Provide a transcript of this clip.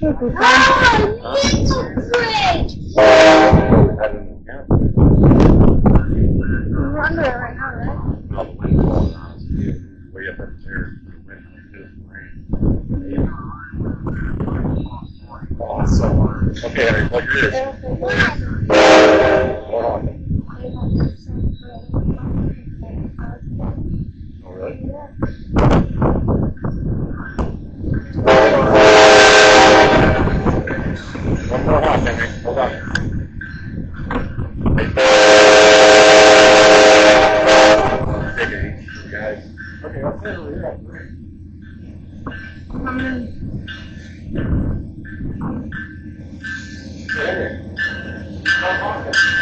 Oh, little prick! We're under it right now, right? No, the wind's blowing on us. Way up there. The wind is rain. Awesome. Okay, Henry, plug your ears. Hold on. Oh, really? One more hop, Henry. Hold on. Take it easy, guys. Okay, let's say we're up. I'm in. Henry. Stop talking.